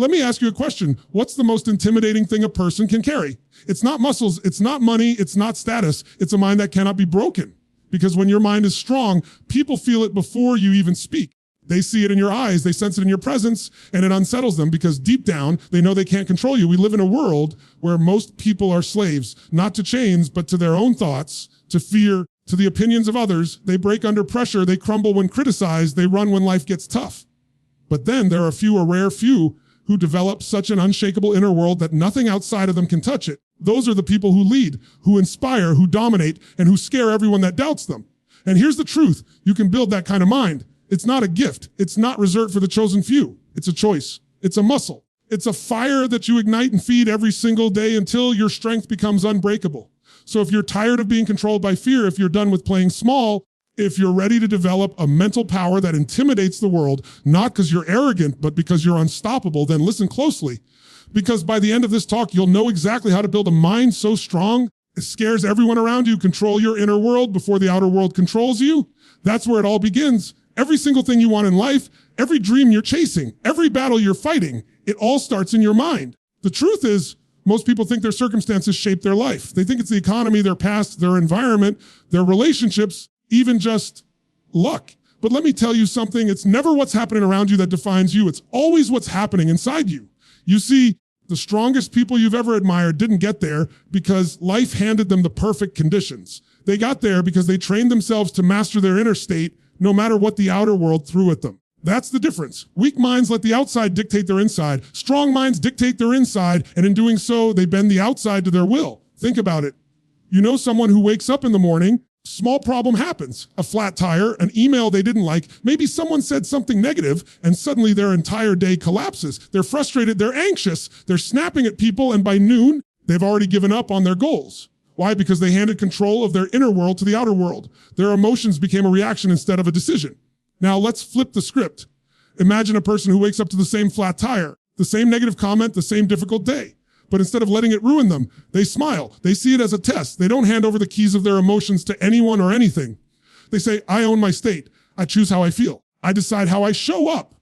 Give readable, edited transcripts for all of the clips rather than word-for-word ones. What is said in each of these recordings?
Let me ask you a question. What's the most intimidating thing a person can carry? It's not muscles, it's not money, it's not status. It's a mind that cannot be broken. Because when your mind is strong, people feel it before you even speak. They see it in your eyes, they sense it in your presence, and it unsettles them because deep down, they know they can't control you. We live in a world where most people are slaves, not to chains, but to their own thoughts, to fear, to the opinions of others. They break under pressure, they crumble when criticized, they run when life gets tough. But then there are a rare few, who develop such an unshakable inner world that nothing outside of them can touch it. Those are the people who lead, who inspire, who dominate, and who scare everyone that doubts them. And here's the truth. You can build that kind of mind. It's not a gift. It's not reserved for the chosen few. It's a choice. It's a muscle. It's a fire that you ignite and feed every single day until your strength becomes unbreakable. So if you're tired of being controlled by fear, if you're done with playing small, if you're ready to develop a mental power that intimidates the world, not because you're arrogant, but because you're unstoppable, then listen closely. Because by the end of this talk, you'll know exactly how to build a mind so strong, it scares everyone around you, control your inner world before the outer world controls you. That's where it all begins. Every single thing you want in life, every dream you're chasing, every battle you're fighting, it all starts in your mind. The truth is, most people think their circumstances shape their life. They think it's the economy, their past, their environment, their relationships, even just luck. But let me tell you something, it's never what's happening around you that defines you, it's always what's happening inside you. You see, the strongest people you've ever admired didn't get there because life handed them the perfect conditions. They got there because they trained themselves to master their inner state, no matter what the outer world threw at them. That's the difference. Weak minds let the outside dictate their inside. Strong minds dictate their inside, and in doing so, they bend the outside to their will. Think about it. You know someone who wakes up in the morning, small problem happens, a flat tire, an email they didn't like, maybe someone said something negative, and suddenly their entire day collapses. They're frustrated, they're anxious, they're snapping at people, and by noon, they've already given up on their goals. Why? Because they handed control of their inner world to the outer world. Their emotions became a reaction instead of a decision. Now let's flip the script. Imagine a person who wakes up to the same flat tire, the same negative comment, the same difficult day. But instead of letting it ruin them, they smile. They see it as a test. They don't hand over the keys of their emotions to anyone or anything. They say, I own my state. I choose how I feel. I decide how I show up.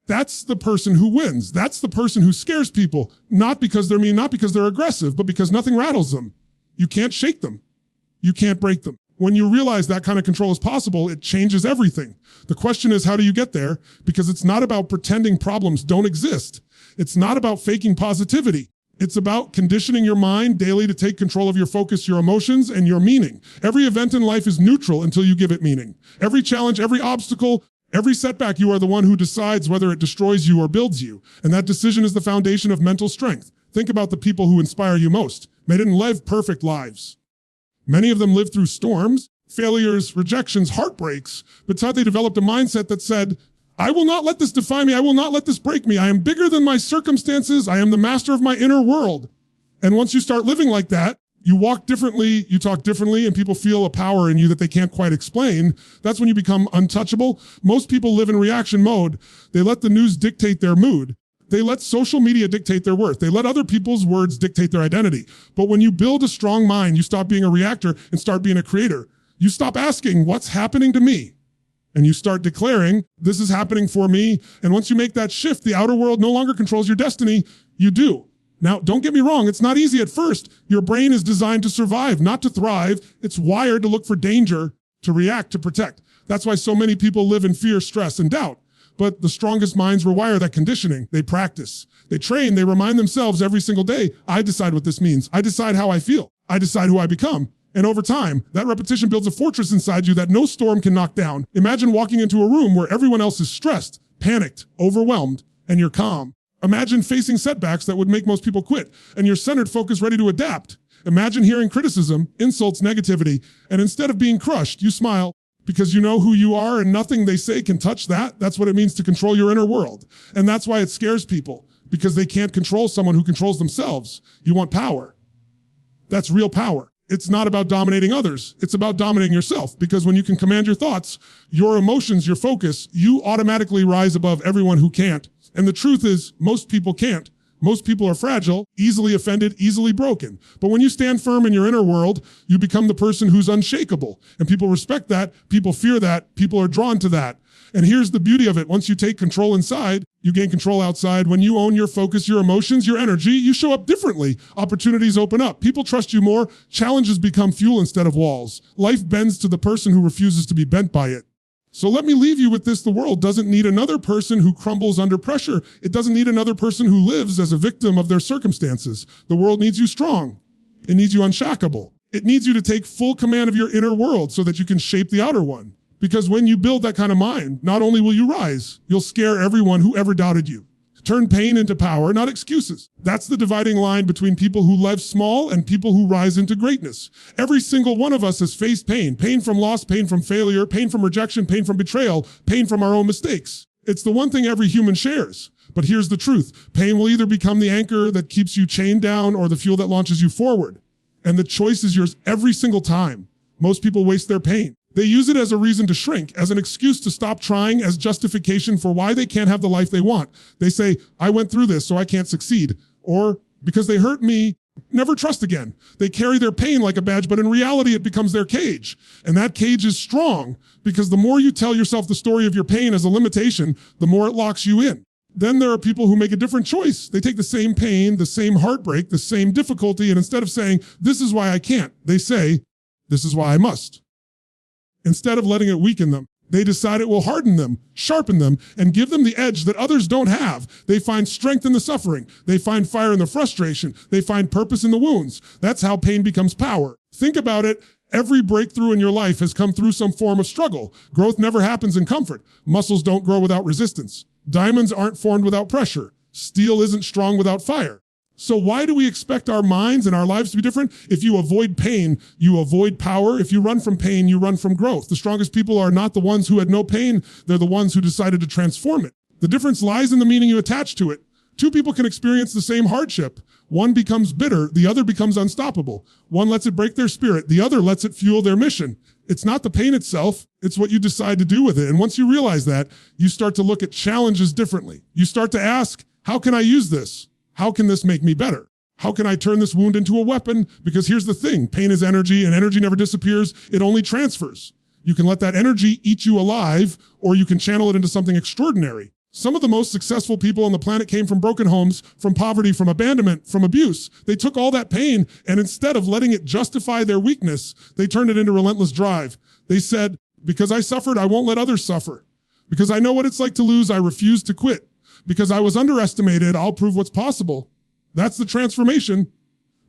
That's the person who wins. That's the person who scares people, not because they're mean, not because they're aggressive, but because nothing rattles them. You can't shake them. You can't break them. When you realize that kind of control is possible, it changes everything. The question is, how do you get there? Because it's not about pretending problems don't exist. It's not about faking positivity. It's about conditioning your mind daily to take control of your focus, your emotions, and your meaning. Every event in life is neutral until you give it meaning. Every challenge, every obstacle, every setback, you are the one who decides whether it destroys you or builds you. And that decision is the foundation of mental strength. Think about the people who inspire you most. They didn't live perfect lives. Many of them lived through storms, failures, rejections, heartbreaks, but they developed a mindset that said, I will not let this define me. I will not let this break me. I am bigger than my circumstances. I am the master of my inner world. And once you start living like that, you walk differently, you talk differently, and people feel a power in you that they can't quite explain. That's when you become untouchable. Most people live in reaction mode. They let the news dictate their mood. They let social media dictate their worth. They let other people's words dictate their identity. But when you build a strong mind, you stop being a reactor and start being a creator. You stop asking, what's happening to me? And you start declaring, this is happening for me. And once you make that shift, the outer world no longer controls your destiny. You do. Now, don't get me wrong. It's not easy at first. Your brain is designed to survive, not to thrive. It's wired to look for danger, to react, to protect. That's why so many people live in fear, stress, and doubt. But the strongest minds rewire that conditioning. They practice. They train. They remind themselves every single day, I decide what this means. I decide how I feel. I decide who I become. And over time, that repetition builds a fortress inside you that no storm can knock down. Imagine walking into a room where everyone else is stressed, panicked, overwhelmed, and you're calm. Imagine facing setbacks that would make most people quit, and you're centered, focused, ready to adapt. Imagine hearing criticism, insults, negativity, and instead of being crushed, you smile because you know who you are and nothing they say can touch that. That's what it means to control your inner world. And that's why it scares people, because they can't control someone who controls themselves. You want power. That's real power. It's not about dominating others. It's about dominating yourself, because when you can command your thoughts, your emotions, your focus, you automatically rise above everyone who can't. And the truth is, most people can't. Most people are fragile, easily offended, easily broken. But when you stand firm in your inner world, you become the person who's unshakable. And people respect that, people fear that, people are drawn to that. And here's the beauty of it. Once you take control inside, you gain control outside. When you own your focus, your emotions, your energy, you show up differently. Opportunities open up. People trust you more. Challenges become fuel instead of walls. Life bends to the person who refuses to be bent by it. So let me leave you with this. The world doesn't need another person who crumbles under pressure. It doesn't need another person who lives as a victim of their circumstances. The world needs you strong. It needs you unshakable. It needs you to take full command of your inner world so that you can shape the outer one. Because when you build that kind of mind, not only will you rise, you'll scare everyone who ever doubted you. Turn pain into power, not excuses. That's the dividing line between people who live small and people who rise into greatness. Every single one of us has faced pain. Pain from loss, pain from failure, pain from rejection, pain from betrayal, pain from our own mistakes. It's the one thing every human shares. But here's the truth. Pain will either become the anchor that keeps you chained down or the fuel that launches you forward. And the choice is yours every single time. Most people waste their pain. They use it as a reason to shrink, as an excuse to stop trying, as justification for why they can't have the life they want. They say, I went through this, so I can't succeed. Or, because they hurt me, never trust again. They carry their pain like a badge, but in reality, it becomes their cage. And that cage is strong, because the more you tell yourself the story of your pain as a limitation, the more it locks you in. Then there are people who make a different choice. They take the same pain, the same heartbreak, the same difficulty, and instead of saying, this is why I can't, they say, this is why I must. Instead of letting it weaken them, they decide it will harden them, sharpen them, and give them the edge that others don't have. They find strength in the suffering. They find fire in the frustration. They find purpose in the wounds. That's how pain becomes power. Think about it. Every breakthrough in your life has come through some form of struggle. Growth never happens in comfort. Muscles don't grow without resistance. Diamonds aren't formed without pressure. Steel isn't strong without fire. So why do we expect our minds and our lives to be different? If you avoid pain, you avoid power. If you run from pain, you run from growth. The strongest people are not the ones who had no pain. They're the ones who decided to transform it. The difference lies in the meaning you attach to it. Two people can experience the same hardship. One becomes bitter. The other becomes unstoppable. One lets it break their spirit. The other lets it fuel their mission. It's not the pain itself. It's what you decide to do with it. And once you realize that, you start to look at challenges differently. You start to ask, how can I use this? How can this make me better? How can I turn this wound into a weapon? Because here's the thing, pain is energy and energy never disappears, it only transfers. You can let that energy eat you alive, or you can channel it into something extraordinary. Some of the most successful people on the planet came from broken homes, from poverty, from abandonment, from abuse. They took all that pain, and instead of letting it justify their weakness, they turned it into relentless drive. They said, because I suffered, I won't let others suffer. Because I know what it's like to lose, I refuse to quit. Because I was underestimated, I'll prove what's possible. That's the transformation.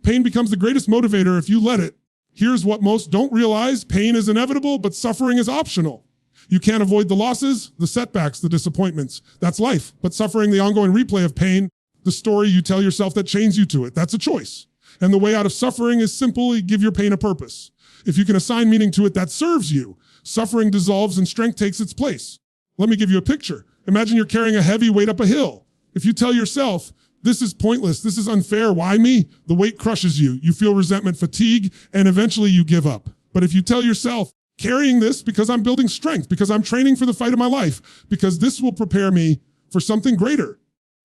Pain becomes the greatest motivator if you let it. Here's what most don't realize. Pain is inevitable, but suffering is optional. You can't avoid the losses, the setbacks, the disappointments. That's life. But suffering, the ongoing replay of pain, the story you tell yourself that chains you to it, that's a choice. And the way out of suffering is simply give your pain a purpose. If you can assign meaning to it that serves you, suffering dissolves and strength takes its place. Let me give you a picture. Imagine you're carrying a heavy weight up a hill. If you tell yourself, this is pointless, this is unfair, why me? The weight crushes you. You feel resentment, fatigue, and eventually you give up. But if you tell yourself, carrying this because I'm building strength, because I'm training for the fight of my life, because this will prepare me for something greater,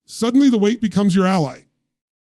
suddenly the weight becomes your ally.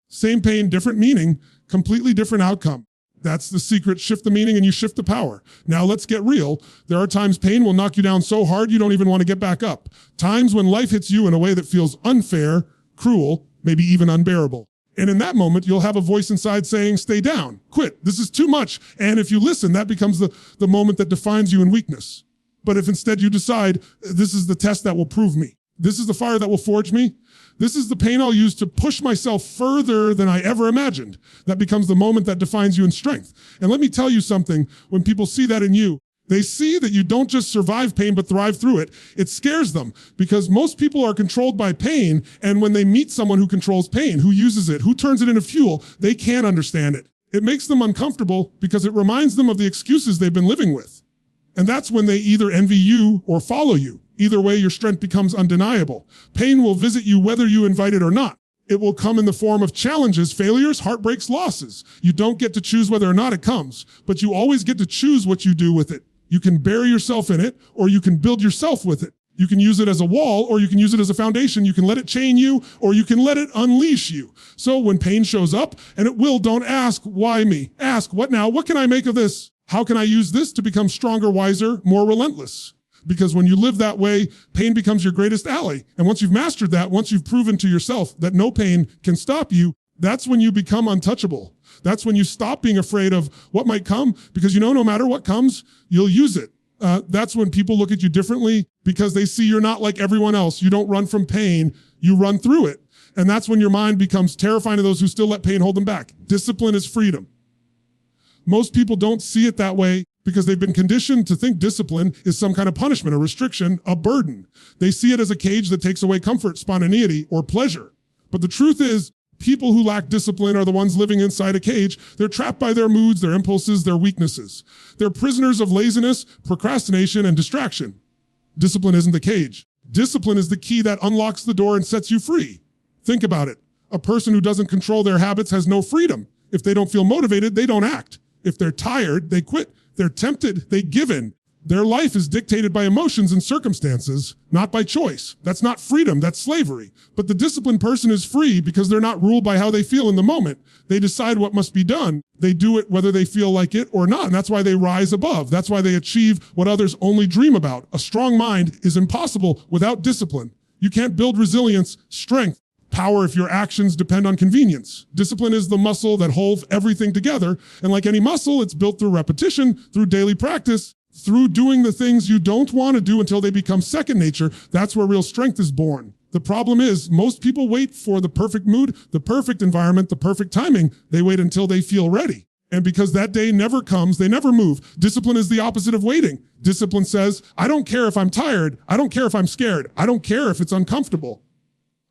Same pain, different meaning, completely different outcome. That's the secret. Shift the meaning and you shift the power. Now let's get real. There are times pain will knock you down so hard you don't even want to get back up. Times when life hits you in a way that feels unfair, cruel, maybe even unbearable. And in that moment, you'll have a voice inside saying, stay down, quit, this is too much. And if you listen, that becomes the moment that defines you in weakness. But if instead you decide, this is the test that will prove me, this is the fire that will forge me, this is the pain I'll use to push myself further than I ever imagined. That becomes the moment that defines you in strength. And let me tell you something, when people see that in you, they see that you don't just survive pain, but thrive through it. It scares them because most people are controlled by pain. And when they meet someone who controls pain, who uses it, who turns it into fuel, they can't understand it. It makes them uncomfortable because it reminds them of the excuses they've been living with. And that's when they either envy you or follow you. Either way, your strength becomes undeniable. Pain will visit you whether you invite it or not. It will come in the form of challenges, failures, heartbreaks, losses. You don't get to choose whether or not it comes, but you always get to choose what you do with it. You can bury yourself in it, or you can build yourself with it. You can use it as a wall, or you can use it as a foundation. You can let it chain you, or you can let it unleash you. So when pain shows up, and it will, don't ask, why me? Ask, what now? What can I make of this? How can I use this to become stronger, wiser, more relentless? Because when you live that way, pain becomes your greatest ally. And once you've mastered that, once you've proven to yourself that no pain can stop you, that's when you become untouchable. That's when you stop being afraid of what might come, because you know no matter what comes, you'll use it. That's when people look at you differently because they see you're not like everyone else. You don't run from pain, you run through it. And that's when your mind becomes terrifying to those who still let pain hold them back. Discipline is freedom. Most people don't see it that way because they've been conditioned to think discipline is some kind of punishment, a restriction, a burden. They see it as a cage that takes away comfort, spontaneity, or pleasure. But the truth is, people who lack discipline are the ones living inside a cage. They're trapped by their moods, their impulses, their weaknesses. They're prisoners of laziness, procrastination, and distraction. Discipline isn't the cage. Discipline is the key that unlocks the door and sets you free. Think about it. A person who doesn't control their habits has no freedom. If they don't feel motivated, they don't act. If they're tired, they quit. They're tempted, they give in. Their life is dictated by emotions and circumstances, not by choice. That's not freedom, that's slavery. But the disciplined person is free because they're not ruled by how they feel in the moment. They decide what must be done. They do it whether they feel like it or not. And that's why they rise above. That's why they achieve what others only dream about. A strong mind is impossible without discipline. You can't build resilience, strength, power if your actions depend on convenience. Discipline is the muscle that holds everything together. And like any muscle, it's built through repetition, through daily practice, through doing the things you don't want to do until they become second nature. That's where real strength is born. The problem is most people wait for the perfect mood, the perfect environment, the perfect timing. They wait until they feel ready. And because that day never comes, they never move. Discipline is the opposite of waiting. Discipline says, I don't care if I'm tired. I don't care if I'm scared. I don't care if it's uncomfortable.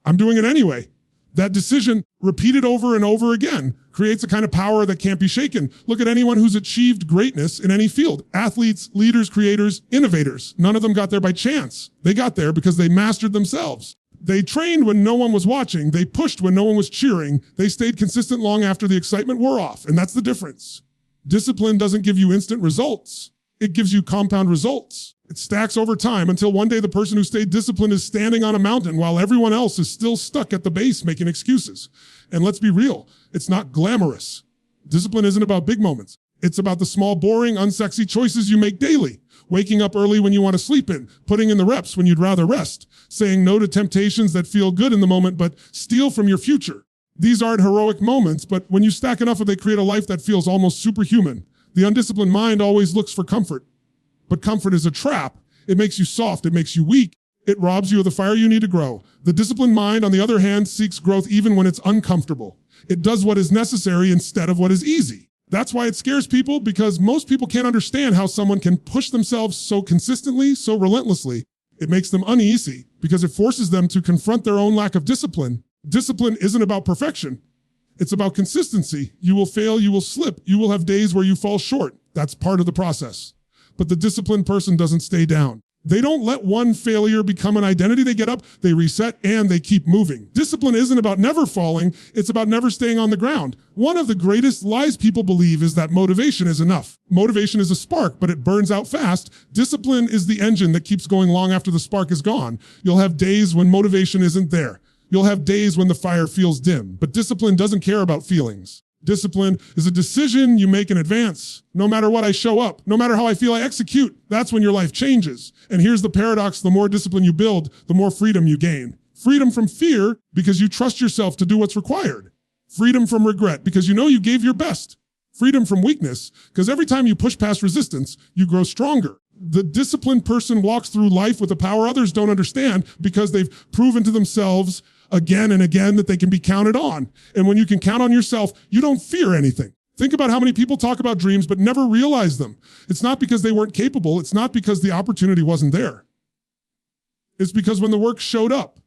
I'm doing it anyway. That decision, repeated over and over again, creates a kind of power that can't be shaken. Look at anyone who's achieved greatness in any field. Athletes, leaders, creators, innovators. None of them got there by chance. They got there because they mastered themselves. They trained when no one was watching. They pushed when no one was cheering. They stayed consistent long after the excitement wore off. And that's the difference. Discipline doesn't give you instant results. It gives you compound results. It stacks over time until one day the person who stayed disciplined is standing on a mountain while everyone else is still stuck at the base making excuses. And let's be real, it's not glamorous. Discipline isn't about big moments. It's about the small, boring, unsexy choices you make daily. Waking up early when you want to sleep in, putting in the reps when you'd rather rest, saying no to temptations that feel good in the moment but steal from your future. These aren't heroic moments, but when you stack enough of them, they create a life that feels almost superhuman. The undisciplined mind always looks for comfort. But comfort is a trap. It makes you soft. It makes you weak. It robs you of the fire you need to grow. The disciplined mind, on the other hand, seeks growth even when it's uncomfortable. It does what is necessary instead of what is easy. That's why it scares people, because most people can't understand how someone can push themselves so consistently, so relentlessly. It makes them uneasy because it forces them to confront their own lack of discipline. Discipline isn't about perfection. It's about consistency. You will fail, you will slip, you will have days where you fall short. That's part of the process. But the disciplined person doesn't stay down. They don't let one failure become an identity. They get up, they reset, and they keep moving. Discipline isn't about never falling. It's about never staying on the ground. One of the greatest lies people believe is that motivation is enough. Motivation is a spark, but it burns out fast. Discipline is the engine that keeps going long after the spark is gone. You'll have days when motivation isn't there. You'll have days when the fire feels dim. But discipline doesn't care about feelings. Discipline is a decision you make in advance. No matter what, I show up. No matter how I feel, I execute. That's when your life changes. And here's the paradox. The more discipline you build, the more freedom you gain. Freedom from fear because you trust yourself to do what's required. Freedom from regret because you know you gave your best. Freedom from weakness because every time you push past resistance, you grow stronger. The disciplined person walks through life with a power others don't understand because they've proven to themselves again and again that they can be counted on. And when you can count on yourself, you don't fear anything. Think about how many people talk about dreams but never realize them. It's not because they weren't capable. It's not because the opportunity wasn't there. It's because when the work showed up,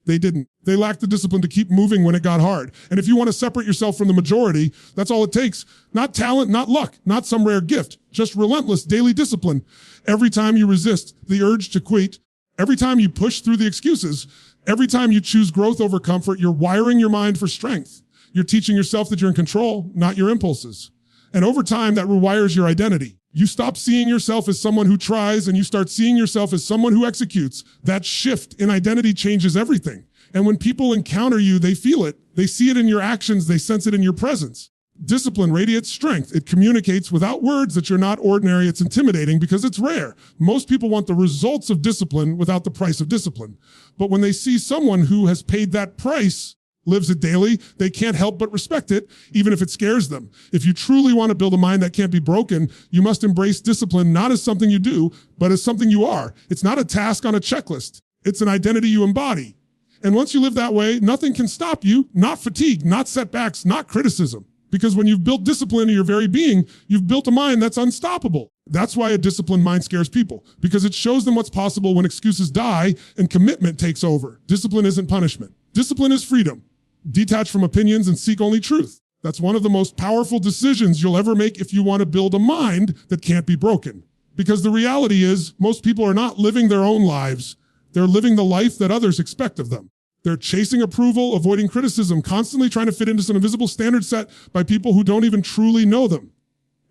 they didn't. They lacked the discipline to keep moving when it got hard. And if you want to separate yourself from the majority, that's all it takes. Not talent, not luck, not some rare gift, just relentless daily discipline. Every time you resist the urge to quit, every time you push through the excuses, every time you choose growth over comfort, you're wiring your mind for strength. You're teaching yourself that you're in control, not your impulses. And over time, that rewires your identity. You stop seeing yourself as someone who tries and you start seeing yourself as someone who executes. That shift in identity changes everything. And when people encounter you, they feel it. They see it in your actions. They sense it in your presence. Discipline radiates strength. It communicates without words that you're not ordinary. It's intimidating because it's rare. Most people want the results of discipline without the price of discipline. But when they see someone who has paid that price, lives it daily, they can't help but respect it, even if it scares them. If you truly want to build a mind that can't be broken, you must embrace discipline not as something you do, but as something you are. It's not a task on a checklist. It's an identity you embody. And once you live that way, nothing can stop you, not fatigue, not setbacks, not criticism. Because when you've built discipline in your very being, you've built a mind that's unstoppable. That's why a disciplined mind scares people, because it shows them what's possible when excuses die and commitment takes over. Discipline isn't punishment. Discipline is freedom. Detach from opinions and seek only truth. That's one of the most powerful decisions you'll ever make if you want to build a mind that can't be broken. Because the reality is, most people are not living their own lives. They're living the life that others expect of them. They're chasing approval, avoiding criticism, constantly trying to fit into some invisible standard set by people who don't even truly know them.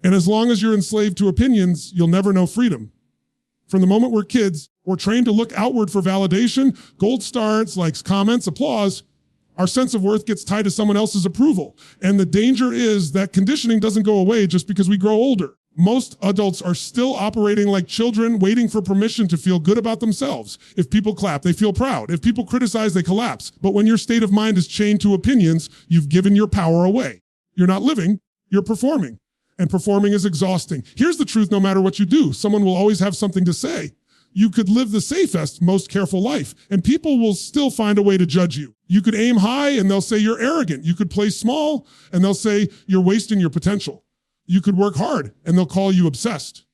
And as long as you're enslaved to opinions, you'll never know freedom. From the moment we're kids, we're trained to look outward for validation, gold stars, likes, comments, applause. Our sense of worth gets tied to someone else's approval. And the danger is that conditioning doesn't go away just because we grow older. Most adults are still operating like children, waiting for permission to feel good about themselves. If people clap, they feel proud. If people criticize, they collapse. But when your state of mind is chained to opinions, you've given your power away. You're not living, you're performing. And performing is exhausting. Here's the truth: no matter what you do, someone will always have something to say. You could live the safest, most careful life, and people will still find a way to judge you. You could aim high and they'll say you're arrogant. You could play small and they'll say you're wasting your potential. You could work hard and they'll call you obsessed.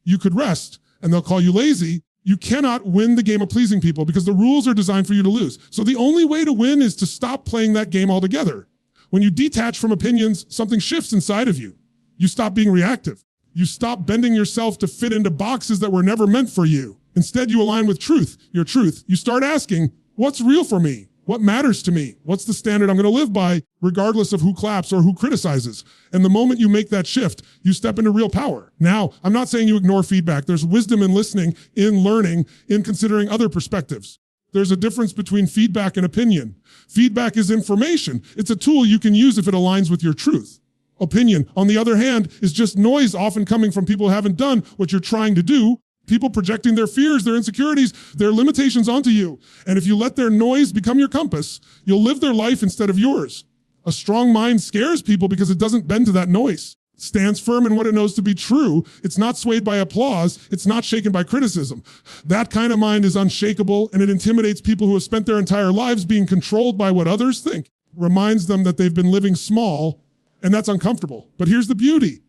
You could rest and they'll call you lazy. You cannot win the game of pleasing people because the rules are designed for you to lose. So the only way to win is to stop playing that game altogether. When you detach from opinions, something shifts inside of you. You stop being reactive. You stop bending yourself to fit into boxes that were never meant for you. Instead, you align with truth, your truth. You start asking, what's real for me? What matters to me? What's the standard I'm going to live by, regardless of who claps or who criticizes? And the moment you make that shift, you step into real power. Now, I'm not saying you ignore feedback. There's wisdom in listening, in learning, in considering other perspectives. There's a difference between feedback and opinion. Feedback is information. It's a tool you can use if it aligns with your truth. Opinion, on the other hand, is just noise often coming from people who haven't done what you're trying to do. People projecting their fears, their insecurities, their limitations onto you. And if you let their noise become your compass, you'll live their life instead of yours. A strong mind scares people because it doesn't bend to that noise. It stands firm in what it knows to be true. It's not swayed by applause. It's not shaken by criticism. That kind of mind is unshakable, and it intimidates people who have spent their entire lives being controlled by what others think. It reminds them that they've been living small, and that's uncomfortable. But here's the beauty.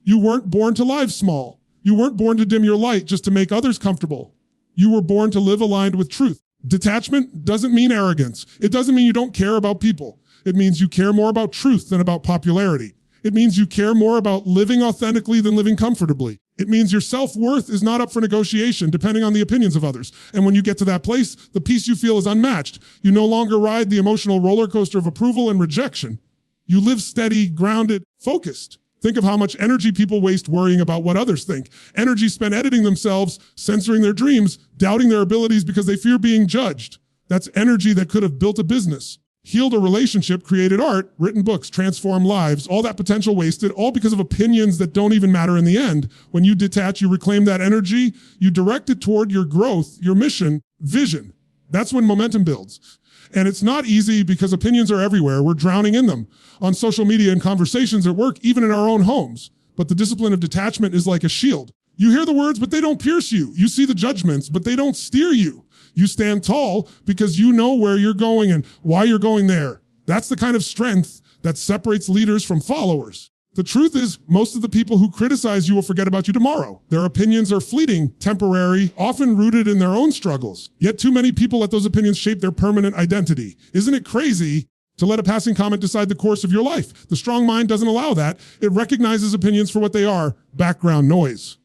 You weren't born to live small. You weren't born to dim your light just to make others comfortable. You were born to live aligned with truth. Detachment doesn't mean arrogance. It doesn't mean you don't care about people. It means you care more about truth than about popularity. It means you care more about living authentically than living comfortably. It means your self-worth is not up for negotiation depending on the opinions of others. And when you get to that place, the peace you feel is unmatched. You no longer ride the emotional roller coaster of approval and rejection. You live steady, grounded, focused. Think of how much energy people waste worrying about what others think. Energy spent editing themselves, censoring their dreams, doubting their abilities because they fear being judged. That's energy that could have built a business, healed a relationship, created art, written books, transformed lives, all that potential wasted, all because of opinions that don't even matter in the end. When you detach, you reclaim that energy, you direct it toward your growth, your mission, vision. That's when momentum builds. And it's not easy because opinions are everywhere. We're drowning in them on social media and conversations at work, even in our own homes. But the discipline of detachment is like a shield. You hear the words, but they don't pierce you. You see the judgments, but they don't steer you. You stand tall because you know where you're going and why you're going there. That's the kind of strength that separates leaders from followers. The truth is, most of the people who criticize you will forget about you tomorrow. Their opinions are fleeting, temporary, often rooted in their own struggles. Yet too many people let those opinions shape their permanent identity. Isn't it crazy to let a passing comment decide the course of your life? The strong mind doesn't allow that. It recognizes opinions for what they are, background noise.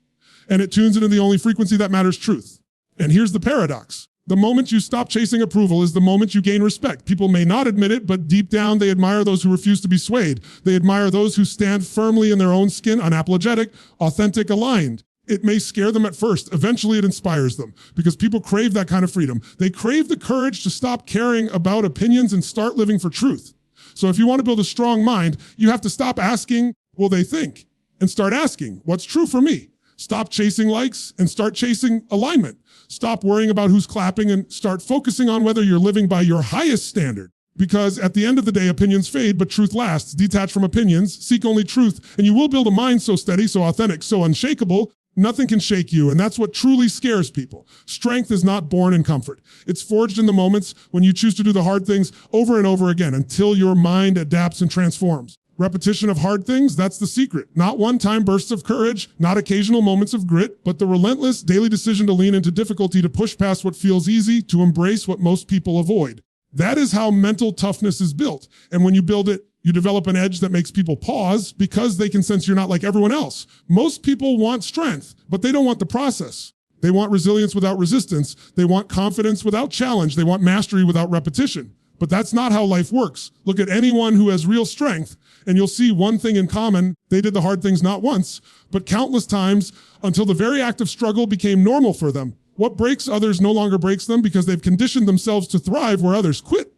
And it tunes into the only frequency that matters, truth. And here's the paradox. The moment you stop chasing approval is the moment you gain respect. People may not admit it, but deep down they admire those who refuse to be swayed. They admire those who stand firmly in their own skin, unapologetic, authentic, aligned. It may scare them at first. Eventually it inspires them because people crave that kind of freedom. They crave the courage to stop caring about opinions and start living for truth. So if you want to build a strong mind, you have to stop asking, will they think? And start asking, what's true for me? Stop chasing likes and start chasing alignment. Stop worrying about who's clapping and start focusing on whether you're living by your highest standard. Because at the end of the day, opinions fade, but truth lasts. Detach from opinions, seek only truth, and you will build a mind so steady, so authentic, so unshakable, nothing can shake you. And that's what truly scares people. Strength is not born in comfort. It's forged in the moments when you choose to do the hard things over and over again until your mind adapts and transforms. Repetition of hard things, that's the secret. Not one-time bursts of courage, not occasional moments of grit, but the relentless daily decision to lean into difficulty, to push past what feels easy, to embrace what most people avoid. That is how mental toughness is built. And when you build it, you develop an edge that makes people pause because they can sense you're not like everyone else. Most people want strength, but they don't want the process. They want resilience without resistance. They want confidence without challenge. They want mastery without repetition. But that's not how life works. Look at anyone who has real strength, and you'll see one thing in common. They did the hard things not once, but countless times until the very act of struggle became normal for them. What breaks others no longer breaks them because they've conditioned themselves to thrive where others quit.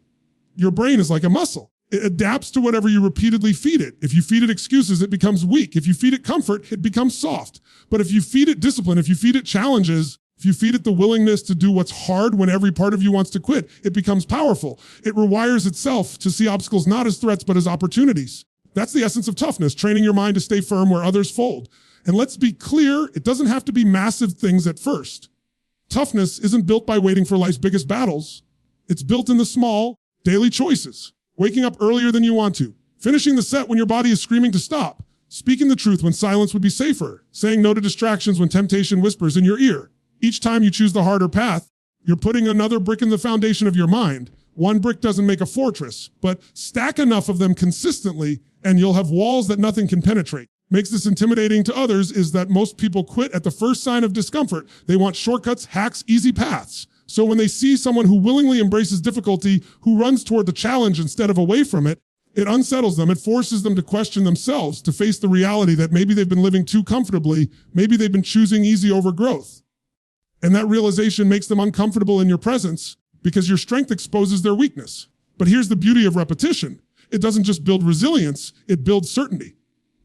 Your brain is like a muscle. It adapts to whatever you repeatedly feed it. If you feed it excuses, it becomes weak. If you feed it comfort, it becomes soft. But if you feed it discipline, if you feed it challenges, if you feed it the willingness to do what's hard when every part of you wants to quit, it becomes powerful. It rewires itself to see obstacles not as threats, but as opportunities. That's the essence of toughness, training your mind to stay firm where others fold. And let's be clear, it doesn't have to be massive things at first. Toughness isn't built by waiting for life's biggest battles. It's built in the small, daily choices. Waking up earlier than you want to. Finishing the set when your body is screaming to stop. Speaking the truth when silence would be safer. Saying no to distractions when temptation whispers in your ear. Each time you choose the harder path, you're putting another brick in the foundation of your mind. One brick doesn't make a fortress, but stack enough of them consistently and you'll have walls that nothing can penetrate. Makes this intimidating to others is that most people quit at the first sign of discomfort. They want shortcuts, hacks, easy paths. So when they see someone who willingly embraces difficulty, who runs toward the challenge instead of away from it, it unsettles them. It forces them to question themselves, to face the reality that maybe they've been living too comfortably. Maybe they've been choosing easy over growth. And that realization makes them uncomfortable in your presence because your strength exposes their weakness. But here's the beauty of repetition. It doesn't just build resilience, it builds certainty.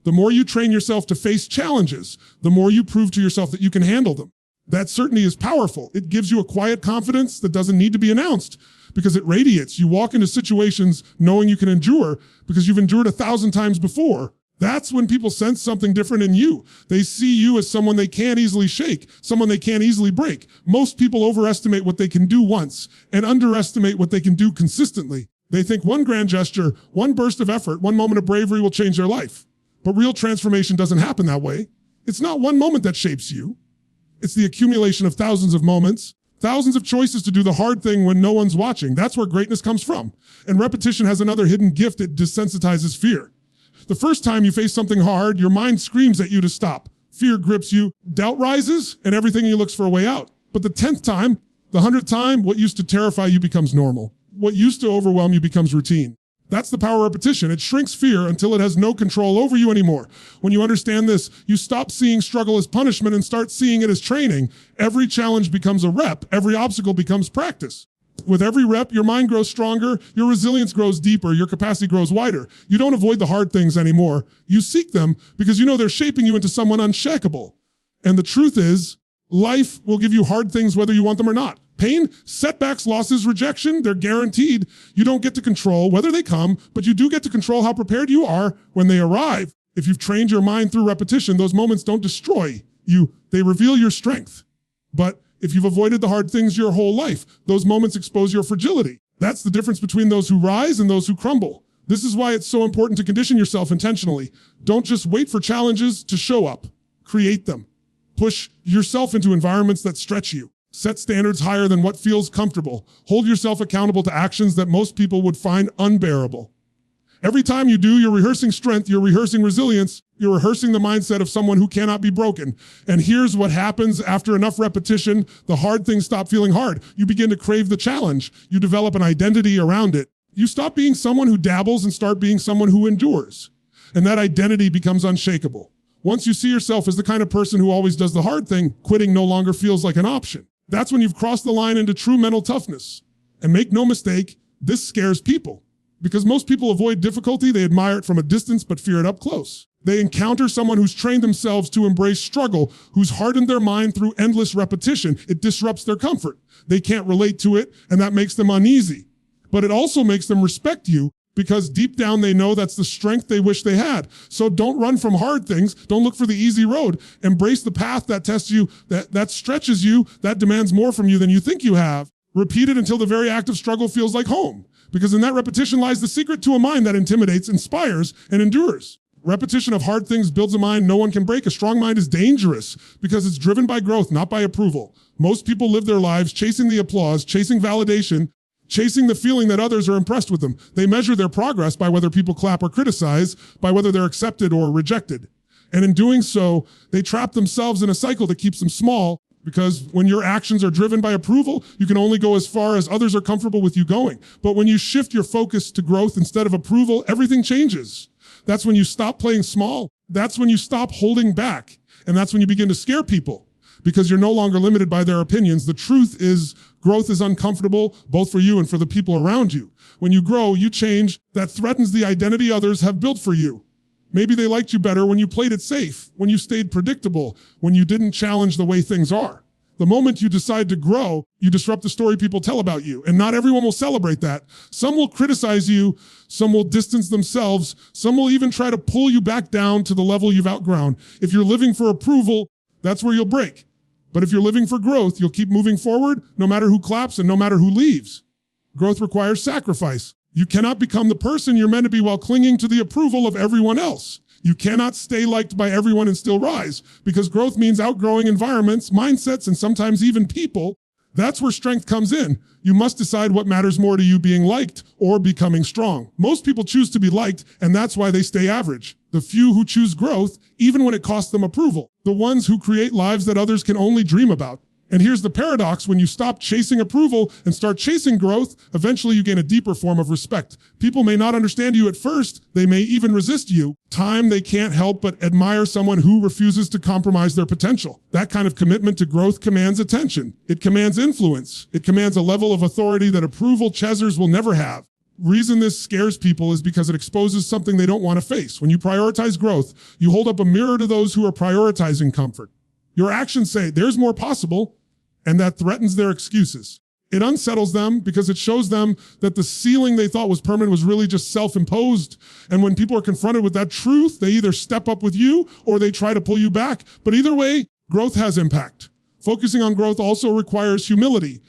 The more you train yourself to face challenges, the more you prove to yourself that you can handle them. That certainty is powerful. It gives you a quiet confidence that doesn't need to be announced because it radiates. You walk into situations knowing you can endure because you've endured 1,000 times before. That's when people sense something different in you. They see you as someone they can't easily shake, someone they can't easily break. Most people overestimate what they can do once and underestimate what they can do consistently. They think one grand gesture, one burst of effort, one moment of bravery will change their life. But real transformation doesn't happen that way. It's not one moment that shapes you. It's the accumulation of thousands of moments, thousands of choices to do the hard thing when no one's watching. That's where greatness comes from. And repetition has another hidden gift. It desensitizes fear. The first time you face something hard, your mind screams at you to stop. Fear grips you, doubt rises, and everything in you looks for a way out. But the 10th time, the 100th time, what used to terrify you becomes normal. What used to overwhelm you becomes routine. That's the power of repetition. It shrinks fear until it has no control over you anymore. When you understand this, you stop seeing struggle as punishment and start seeing it as training. Every challenge becomes a rep. Every obstacle becomes practice. With every rep, your mind grows stronger, your resilience grows deeper, your capacity grows wider. You don't avoid the hard things anymore. You seek them because you know they're shaping you into someone unshakable. And the truth is, life will give you hard things whether you want them or not. Pain, setbacks, losses, rejection, they're guaranteed. You don't get to control whether they come, but you do get to control how prepared you are when they arrive. If you've trained your mind through repetition, those moments don't destroy you. They reveal your strength. But if you've avoided the hard things your whole life, those moments expose your fragility. That's the difference between those who rise and those who crumble. This is why it's so important to condition yourself intentionally. Don't just wait for challenges to show up. Create them. Push yourself into environments that stretch you. Set standards higher than what feels comfortable. Hold yourself accountable to actions that most people would find unbearable. Every time you do, you're rehearsing strength, you're rehearsing resilience, you're rehearsing the mindset of someone who cannot be broken. And here's what happens after enough repetition. The hard things stop feeling hard. You begin to crave the challenge. You develop an identity around it. You stop being someone who dabbles and start being someone who endures. And that identity becomes unshakable. Once you see yourself as the kind of person who always does the hard thing, quitting no longer feels like an option. That's when you've crossed the line into true mental toughness. And make no mistake, this scares people Because most people avoid difficulty, they admire it from a distance but fear it up close. They encounter someone who's trained themselves to embrace struggle, who's hardened their mind through endless repetition. It disrupts their comfort. They can't relate to it, and that makes them uneasy. But it also makes them respect you because deep down they know that's the strength they wish they had. So don't run from hard things. Don't look for the easy road. Embrace the path that tests you, that stretches you, that demands more from you than you think you have. Repeat it until the very act of struggle feels like home. Because in that repetition lies the secret to a mind that intimidates, inspires, and endures. Repetition of hard things builds a mind no one can break. A strong mind is dangerous because it's driven by growth, not by approval. Most people live their lives chasing the applause, chasing validation, chasing the feeling that others are impressed with them. They measure their progress by whether people clap or criticize, by whether they're accepted or rejected. And in doing so, they trap themselves in a cycle that keeps them small, because when your actions are driven by approval, you can only go as far as others are comfortable with you going. But when you shift your focus to growth instead of approval, everything changes. That's when you stop playing small. That's when you stop holding back. And that's when you begin to scare people, because you're no longer limited by their opinions. The truth is, growth is uncomfortable, both for you and for the people around you. When you grow, you change. That threatens the identity others have built for you. Maybe they liked you better when you played it safe, when you stayed predictable, when you didn't challenge the way things are. The moment you decide to grow, you disrupt the story people tell about you. And not everyone will celebrate that. Some will criticize you. Some will distance themselves. Some will even try to pull you back down to the level you've outgrown. If you're living for approval, that's where you'll break. But if you're living for growth, you'll keep moving forward no matter who claps and no matter who leaves. Growth requires sacrifice. You cannot become the person you're meant to be while clinging to the approval of everyone else. You cannot stay liked by everyone and still rise, because growth means outgrowing environments, mindsets, and sometimes even people. That's where strength comes in. You must decide what matters more to you, being liked or becoming strong. Most people choose to be liked, and that's why they stay average. The few who choose growth, even when it costs them approval. The ones who create lives that others can only dream about. And here's the paradox: when you stop chasing approval and start chasing growth, eventually you gain a deeper form of respect. People may not understand you at first. They may even resist you. Time, they can't help but admire someone who refuses to compromise their potential. That kind of commitment to growth commands attention. It commands influence. It commands a level of authority that approval chasers will never have. Reason this scares people is because it exposes something they don't want to face. When you prioritize growth, you hold up a mirror to those who are prioritizing comfort. Your actions say, there's more possible, and that threatens their excuses. It unsettles them because it shows them that the ceiling they thought was permanent was really just self-imposed. And when people are confronted with that truth, they either step up with you or they try to pull you back. But either way, growth has impact. Focusing on growth also requires humility,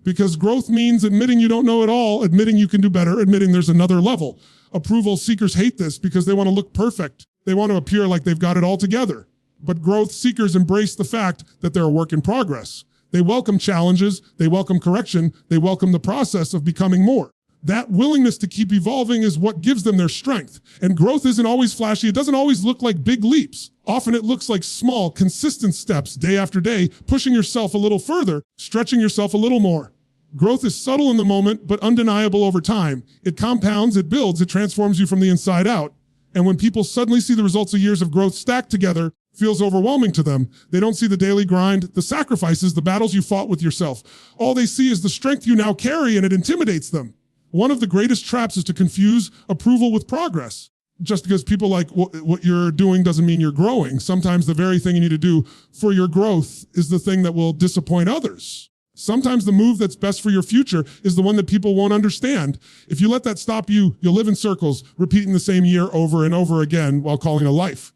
because growth means admitting you don't know it all, admitting you can do better, admitting there's another level. Approval seekers hate this because they want to look perfect. They want to appear like they've got it all together. But growth seekers embrace the fact that they're a work in progress. They welcome challenges, they welcome correction, they welcome the process of becoming more. That willingness to keep evolving is what gives them their strength. And growth isn't always flashy. It doesn't always look like big leaps. Often it looks like small, consistent steps day after day, pushing yourself a little further, stretching yourself a little more. Growth is subtle in the moment, but undeniable over time. It compounds, it builds, it transforms you from the inside out. And when people suddenly see the results of years of growth stacked together, feels overwhelming to them. They don't see the daily grind, the sacrifices, the battles you fought with yourself. All they see is the strength you now carry, and it intimidates them. One of the greatest traps is to confuse approval with progress. Just because people like what you're doing doesn't mean you're growing. Sometimes the very thing you need to do for your growth is the thing that will disappoint others. Sometimes the move that's best for your future is the one that people won't understand. If you let that stop you, you'll live in circles, repeating the same year over and over again while calling it a life.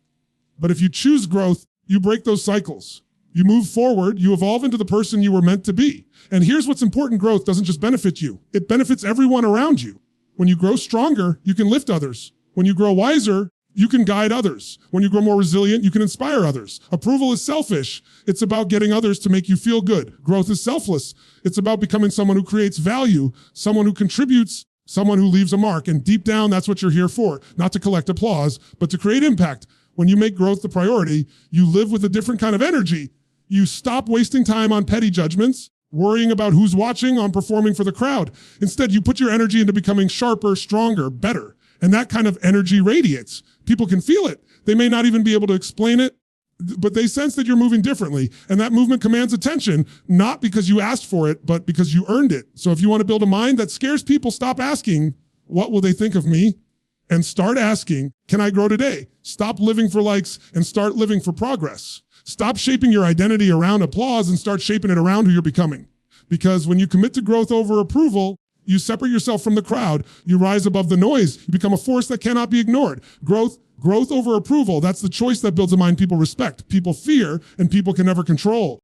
But if you choose growth, you break those cycles. You move forward, you evolve into the person you were meant to be. And here's what's important: growth doesn't just benefit you, it benefits everyone around you. When you grow stronger, you can lift others. When you grow wiser, you can guide others. When you grow more resilient, you can inspire others. Approval is selfish. It's about getting others to make you feel good. Growth is selfless. It's about becoming someone who creates value, someone who contributes, someone who leaves a mark. And deep down, that's what you're here for. Not to collect applause, but to create impact. When you make growth the priority, you live with a different kind of energy. You stop wasting time on petty judgments, worrying about who's watching, on performing for the crowd. Instead, you put your energy into becoming sharper, stronger, better. And that kind of energy radiates. People can feel it. They may not even be able to explain it, but they sense that you're moving differently. And that movement commands attention, not because you asked for it, but because you earned it. So if you want to build a mind that scares people, stop asking, what will they think of me? And start asking, can I grow today? Stop living for likes and start living for progress. Stop shaping your identity around applause and start shaping it around who you're becoming. Because when you commit to growth over approval, you separate yourself from the crowd. You rise above the noise. You become a force that cannot be ignored. Growth over approval, that's the choice that builds a mind people respect, people fear, and people can never control.